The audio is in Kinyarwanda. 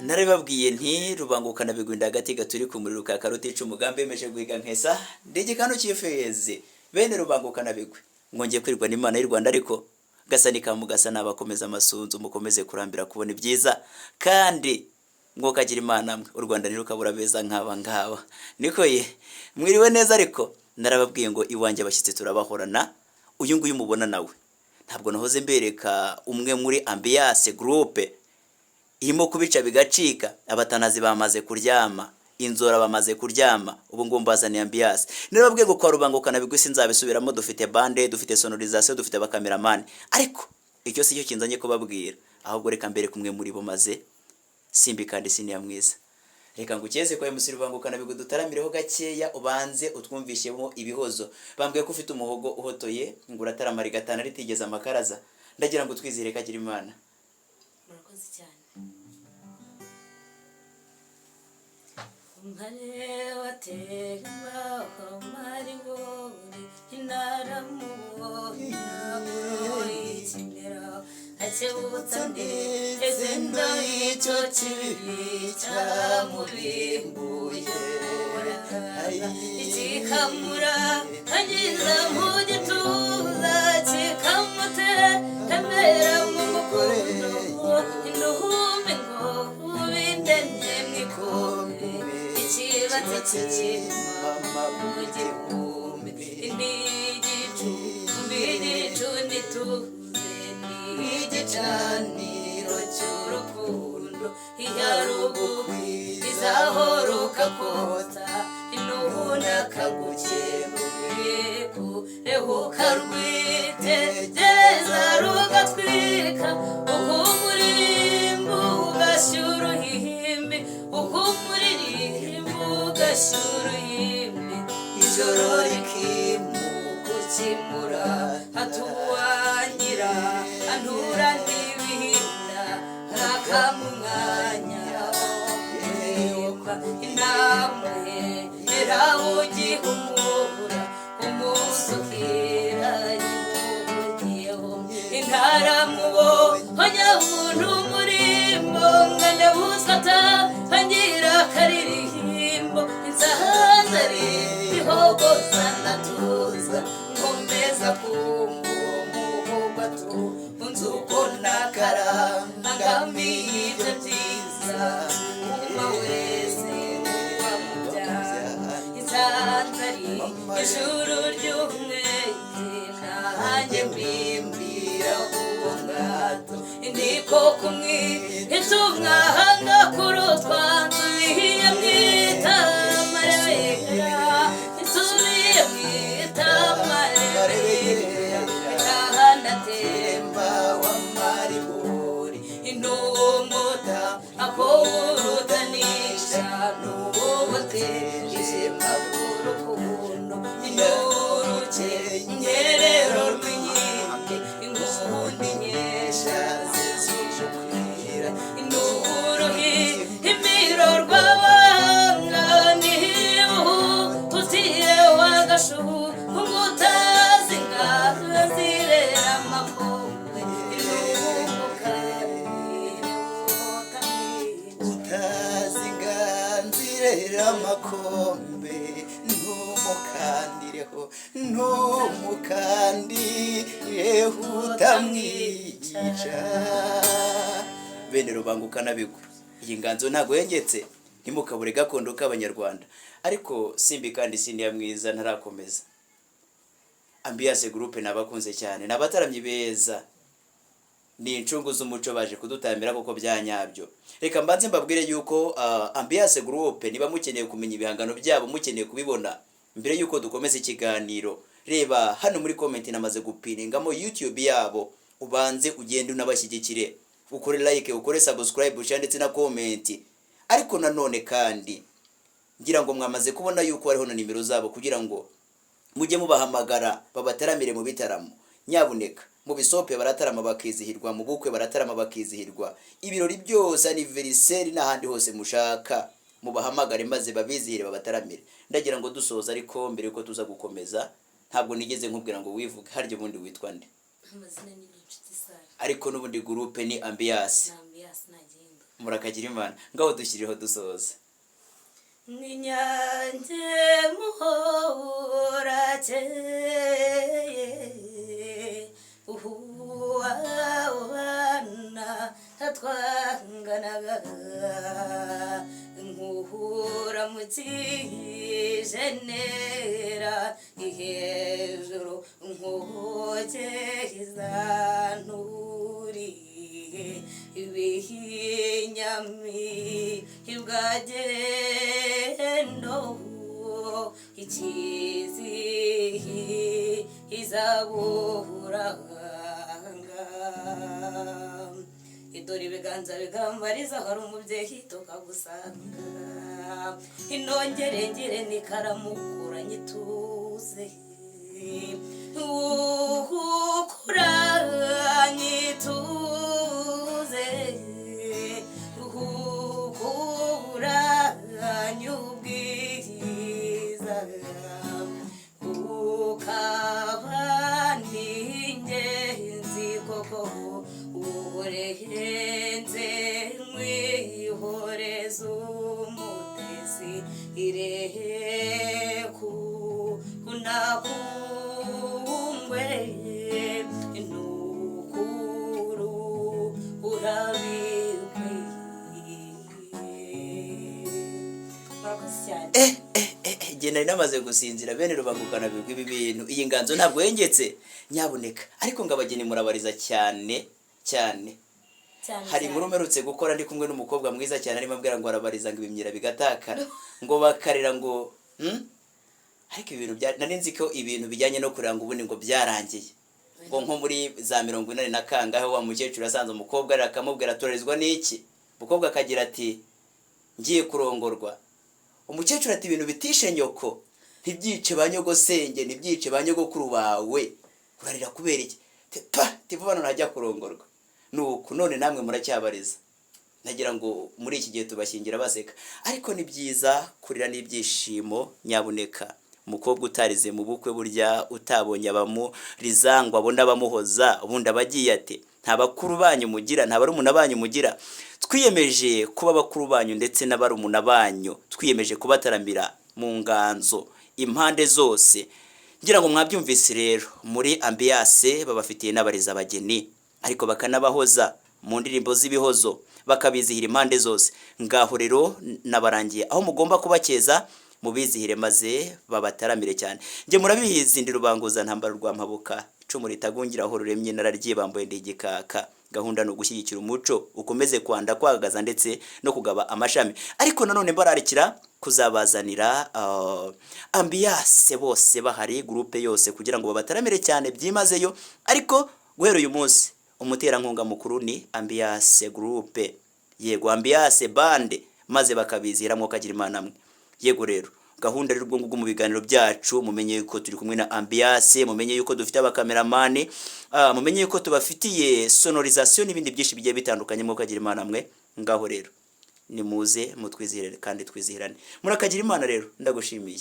Narababwiye nti rubangukana bigwinda hagati gaturi ku muriro ka karutica umugambi yemeje guhiga nkesa ndigikano cy'ifeze bene rubangukana bigwe ngongeye kwirwa n'Imana y'u Rwanda ariko gasani kamugasa nabakomeza amasunzu mukomeze kurambira kubona ibyiza kandi mwokagira Imana mwe u Rwanda ntirukabura beza nkaba niko ye mwiriwe neza ariko narababwiye ngo iwanjye abashyitsi turabahorana uyu nguyu mubona nawe ntabwo nahoze mbereka umwe muri Ambiance Groupe irimo kubica bigacika abatanazi bamaze kuryama inzora bamaze kuryama ubu ngo mbazaniye Ambiance nirababwiye ngo kwa rubangukana bigwisi nzabisubiramo dufite bande dufite sonorisation dufite abakameramani ariko icyo si cyo kinzanye kubabwira ahubwo reka mbere kumwe muri bo maze simbi kandi siniya mwiza reka ngukeze kwa MC Rubangukana bigwe dutaramireho gakeya ubanze utwumvishemo ibihozo bambwiye ko ufite umuhogo uhotoye ngura taramari gatana ritigeza amakaraza ndagira ngo twizire kagira Imana murakoze cyane umhane watemba kamari wori inaramubonya ikimera acyebutande ezendo icyo kibica murimbuye ikikamura agiza mu gituza kikamute kamera mu mukondo induhume ngo ubindende mwikome ikibatse kikimama mu gihumbi indigicu mbigicu nituze igicaniro cy'urukundo iyarugukwi izahoruka kota inubuna kagukemuyeku rehuka rwitegereza rugatwika ukumurimbo ugashyura uhimbi ukumurimbo ugashyura uhimbi ijoro rikimukukimura hatuwangira antura n'ibihinda ntakamumwanya inamwe erawugihumura umusukira yimugiyeho intaramubo honyamuntu murimbo ngandabuzata hangira karirimbo inzahazari ihogoza natuza ngomeza kumugatu unzuko nakaranga ngamije byiza uma wese Izantari ijuru ry'umwezi nanjye mbimbira uwo ngato indiko kumwe itumwahanga kurutwa nsubiye mwita marabera nsubiye mwita marabera itahandatemba wa maribori intumota ako urutanisha n'uwote Maburukundo inuruke nyerero rw'inkindi ingundi nyesha zizujukwira inuruhi imiro rw'abanga nihibuhu utire wagashuhu ungutazi ngaha zirera amakombe utazi nganzirera amakombe ntumukandireho ntumukandireho utamwica bene rubangukana bigwe iyi nganzo ntago yengetse ntimukabure gakondo k'abanyarwanda ariko simbi kandi siniya mwiza ntarakomeza Ambiance Groupe nabakunze cyane nabataramye beza ni incungu z'umuco baje kudutambira kuko byanyabyo reka mbanze mbabwire yuko Ambiance Groupe niba mukeneye kumenya ibihangano byabo mukeneye kubibona mbere yuko dukomeza ikiganiro reba hano muri comment namaze gupiningamo YouTube yabo ubanze ugende unabashyigikire ukore like ukore subscribe ndetse na comment ariko nanone kandi ngira ngo mwamaze kubona yuko hariho na nimero zabo kugira ngo mujye mubahamagara babataramire mu bitaramo nyabuneka mu bisope baratarama bakizihirwa mu bukwe baratarama bakizihirwa ibirori byose anniversaire n'ahandi hose mushaka mubahamagare maze babizihire babataramire ndagira ngo dusoza ariko mbere yuko tuza gukomeza ntabwo nigeze nkubwira ngo wivuge haryo bundi witwa nde amazina ni inshuti sara ariko n'ubundi groupe ni Ambiance sinagenda murakagira imana ngaho dushyirireho dusoza n'inyange muhorakeye uhuwana twanganaga nkuhura mukije nera ihejuru nkogeza nturi ibihinyami ibwagendo ikizihi izaburanga idore ibiganza bigambariza hari umubyeyi tukagusanga inongere ngire n'ikaramu nyituze nyituze ubwiza ukaba n'ingenzi koko uburenze mwihoreza umutesi ireku unakungwe nukuru urabikwiye. Murakoze cyane. Jye nari namaze gusinzira bene rubangukana bigwa ibi bintu iyi nganzo ntabwo yengetse nyabuneka ariko ngo abageni murabariza cyane cyane hari inkuru mperutse gukora ndi kumwe n'umukobwa mwiza cyane arimo ambwira ngo arabariza ngo ibimyira bigatakara ngo bakarira ngo ariko ibintu nari nzi ko ibintu bijyanye no kuranga ubundi ngo byarangiye ngo nko muri za 40 na kangahe wa mukecuru asanze umukobwa akamubwira atorizwa n'iki umukobwa akagira ati ngiye kurongorwa umukecuru ati ibintu bitishe nyoko ntibyice banyogosenge ntibyice banyogokuru bawe urarira kubera iki tivuba none hajya kurongorwa nuko none namwe muracyabariza nagira ngo muri iki gihe tubashyingira baseka ariko ni byiza kurira n'ibyishimo nyabuneka umukobwa utarize mu bukwe burya utabonye abamurizangwa abona abamuhoza ubundi abagiye ate nta bakuru banyu mugira nta barumuna banyu mugira twiyemeje kuba bakuru banyu ndetse n'abarumuna banyu twiyemeje kubataramira mu nganzo impande zose ngira ngo mwabyumvise rero muri ambiance babafitiye n'abariza abageni ariko bakanabahoza mu ndirimbo z'ibihozo bakabizihira impande zose ngaho rero nabarangiye aho mugomba kubakeza mubizihire maze babataramire cyane nge murabizi ndi rubanguza ntambara rwa mpabuka icumu ritagungira aho ruremye nararyiye bambaye ndigikaka gahunda no gushyigikira umuco ukomeze kwanda kwagaza ndetse no kugaba amashami ariko nanone bararikira kuzabazanira ambiance bose bahari groupe yose kugira ngo babataramire cyane byimazeyo ariko guhera uyu munsi umuterankunga mukuru ni ambiance groupe yego ambiance bande maze bakabizihira mwo kagira imana mwe yego rero gahunda rero ubwo mu biganiro byacu mumenye yuko turi kumwe na ambiance mumenye yuko dufite abakameramani mumenye yuko tubafitiye sonorisation n'ibindi byinshi bigiye bitandukanye mwo kagira imana mwe ngaho rero nimuze mutwizihire kandi twizihirane murakagira imana rero ndagushimiye.